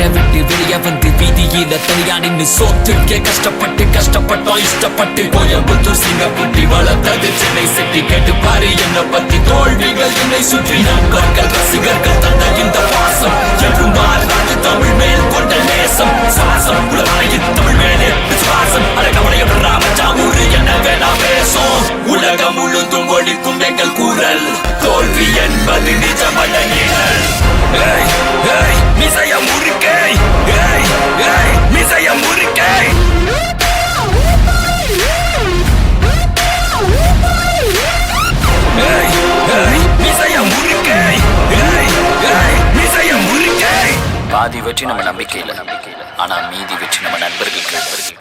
வீட்டை விட்டு வெளியே வந்து வீதியில தனியா நின்னு சோத்துக்கே கஷ்டப்பட்டோம் இஷ்டப்பட்டு கோயம்புத்தூர் சிங்கப்பூட்டி வளர்த்தது சென்னை சிட்டி. கேட்டு பாரு என்ன பத்தி தோல்விகள் என்னை சுற்றி நண்பர்கள் ரசிகர்கள் தந்த இந்த பாசம் என்றும் மாறாது தமிழ் மேல் கொண்ட நேசம். சுவாசம் உலகாயின் தமிழ் மேலே விசுவாசம் அழகவடைய ராமஜாமூரு என்ன வேணா பேசும். உலகம் முழுதும் ஒழிக்கும் எங்கள் குரல் தோல்வி என்பது நிஜமல்ல நிழல். மிசைய முறுக்கை மிசைய முறுக்கை பாதி வெற்றி நம்ம நம்பிக்கையில், ஆனா மீதி வெற்றி நம்ம நண்பர்கள் கையில்.